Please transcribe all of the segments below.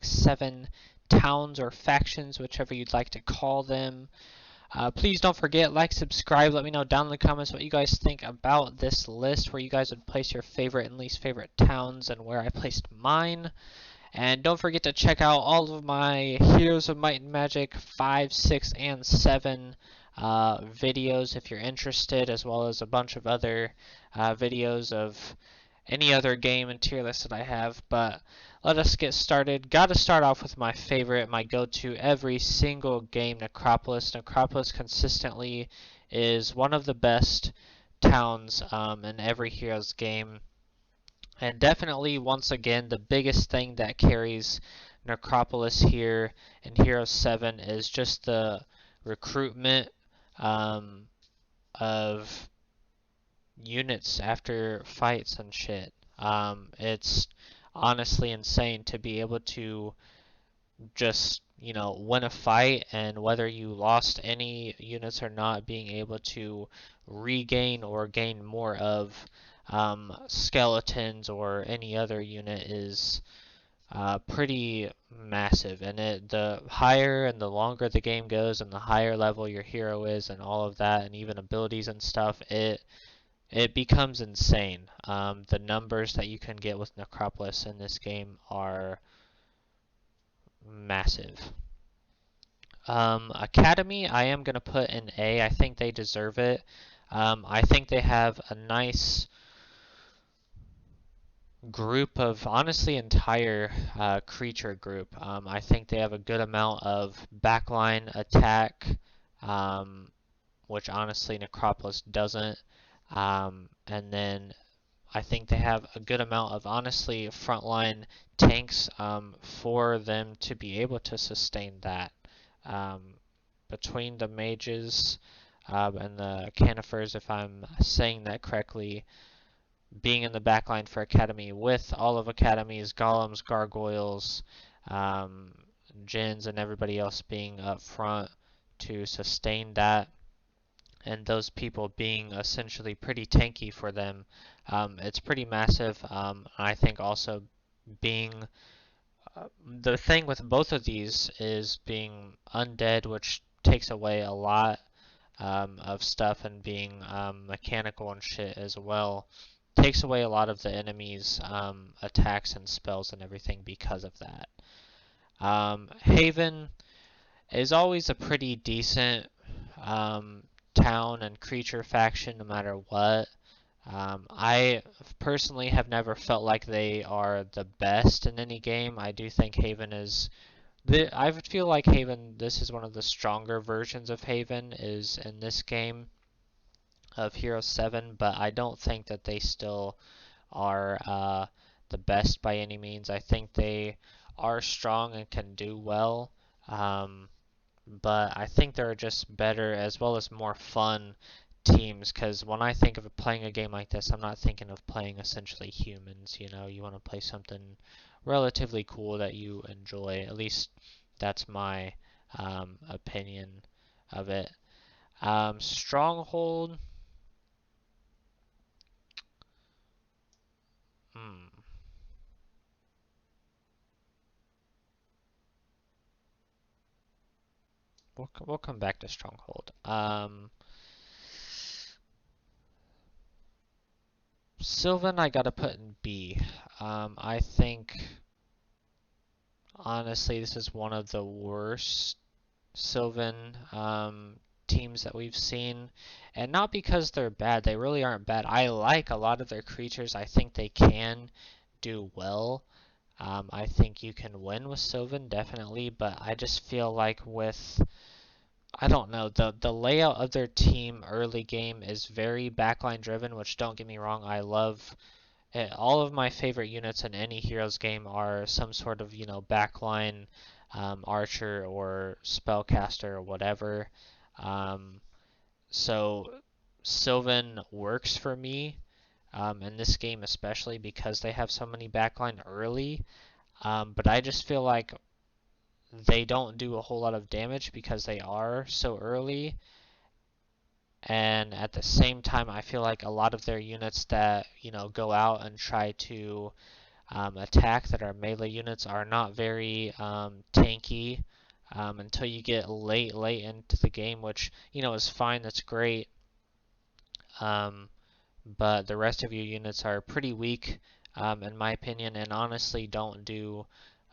7 towns or factions, whichever you'd like to call them. Please don't forget, like, subscribe, let me know down in the comments what you guys think about this list, where you guys would place your favorite and least favorite towns and where I placed mine. And don't forget to check out all of my Heroes of Might and Magic 5, 6, and 7 videos if you're interested, as well as a bunch of other videos of any other game and tier list that I have. But let us get started. Got to start off with my favorite, my go-to every single game, Necropolis. Necropolis consistently is one of the best towns in every Heroes game. And definitely, once again, the biggest thing that carries Necropolis here in Heroes 7 is just the recruitment of units after fights and shit. It's honestly insane to be able to just, win a fight, and whether you lost any units or not, being able to regain or gain more of skeletons or any other unit is pretty massive. And the higher and the longer the game goes, and the higher level your hero is, and all of that, and even abilities and stuff, it becomes insane. The numbers that you can get with Necropolis in this game are massive. Academy, I am going to put in A. I think they deserve it. I think they have a nice group of, honestly, entire creature group. I think they have a good amount of backline attack, which honestly Necropolis doesn't. And then I think they have a good amount of, honestly, frontline tanks for them to be able to sustain that. Between the mages and the canifers, if I'm saying that correctly, being in the backline for Academy, with all of Academy's golems, gargoyles, djinns, and everybody else being up front to sustain that, and those people being essentially pretty tanky for them, it's pretty massive. I think also being the thing with both of these is being undead, which takes away a lot of stuff, and being mechanical and shit as well takes away a lot of the enemy's attacks and spells and everything because of that. Haven is always a pretty decent town and creature faction no matter what. I personally have never felt like they are the best in any game. I do think Haven is... I feel like Haven, this is one of the stronger versions of Haven is in this game of Heroes 7, but I don't think that they still are the best by any means. I think they are strong and can do well, but I think they're just better as well as more fun teams, because when I think of playing a game like this, I'm not thinking of playing essentially humans. You want to play something relatively cool that you enjoy. At least that's my opinion of it. Stronghold. We'll come back to Stronghold. Sylvan, I gotta put in B. I think, honestly, this is one of the worst Sylvan teams that we've seen. And not because they're bad, they really aren't bad. I like a lot of their creatures. I think they can do well. I think you can win with Sylvan, definitely, but I just feel like with... I don't know, the layout of their team early game is very backline driven, which, don't get me wrong, I love it. All of my favorite units in any Heroes game are some sort of, backline archer or spellcaster or whatever. So Sylvan works for me in this game, especially because they have so many backline early. But I just feel like they don't do a whole lot of damage because they are so early, and at the same time I feel like a lot of their units that go out and try to attack that our melee units are not very tanky until you get late into the game, which, you know, is fine, that's great. But the rest of your units are pretty weak, in my opinion, and honestly don't do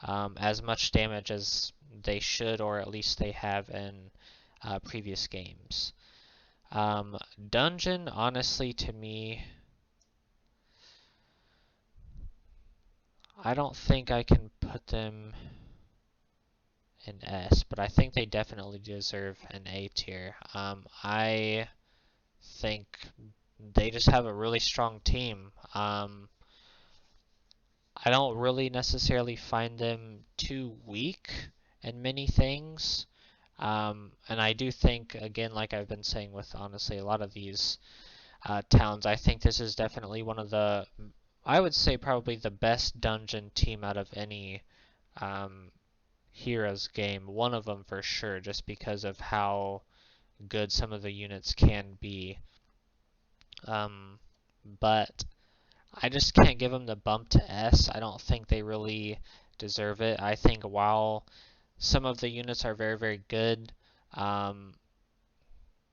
as much damage as they should, or at least they have in previous games. Dungeon, honestly, to me, I don't think I can put them in S, but I think they definitely deserve an A tier. I think they just have a really strong team. I don't really necessarily find them too weak in many things. And I do think, again, like I've been saying with honestly a lot of these towns, I think this is definitely one of the, I would say probably the best dungeon team out of any Heroes game. One of them for sure, just because of how good some of the units can be. But I just can't give them the bump to S. I don't think they really deserve it. I think while some of the units are very, very good,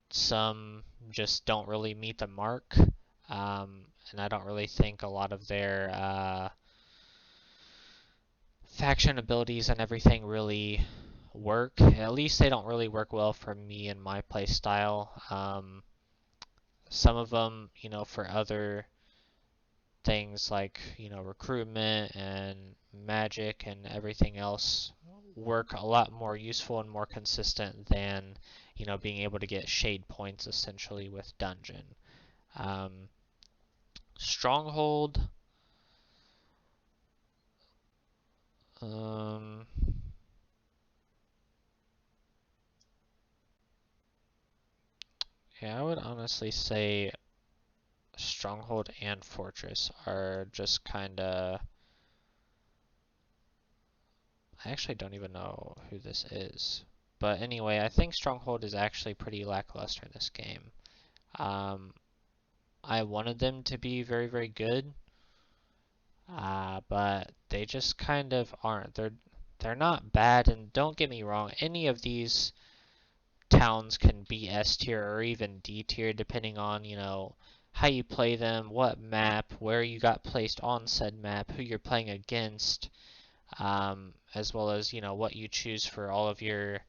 some just don't really meet the mark. And I don't really think a lot of their faction abilities and everything really work. At least they don't really work well for me and my play style. Some of them, you know, for other things like, you know, recruitment and magic and everything else work a lot more useful and more consistent than, you know, being able to get shade points essentially with dungeon. Stronghold. Yeah, I would honestly say Stronghold and Fortress are just kind of... I actually don't even know who this is. But anyway, I think Stronghold is actually pretty lackluster in this game. I wanted them to be very, very good, but they just kind of aren't. They're not bad, and don't get me wrong, any of these towns can be S tier or even D tier depending on, you know, how you play them, what map, where you got placed on said map, who you're playing against, as well as, you know, what you choose for all of your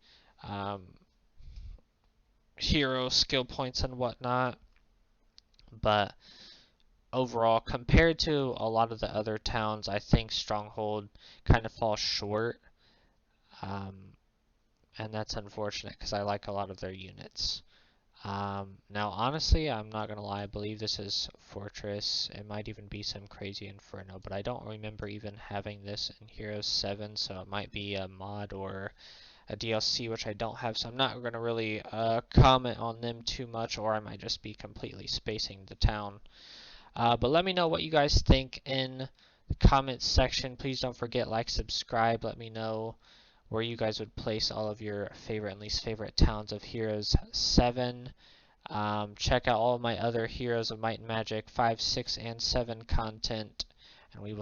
hero skill points and whatnot. But overall, compared to a lot of the other towns, I think Stronghold kind of falls short. And that's unfortunate because I like a lot of their units. Now, honestly, I'm not going to lie, I believe this is Fortress. It might even be some crazy Inferno, but I don't remember even having this in Heroes 7, so it might be a mod or a DLC, which I don't have, so I'm not going to really comment on them too much, or I might just be completely spacing the town. But let me know what you guys think in the comments section. Please don't forget, like, subscribe. Let me know where you guys would place all of your favorite and least favorite towns of Heroes 7. Check out all of my other Heroes of Might and Magic 5, 6, and 7 content, and we will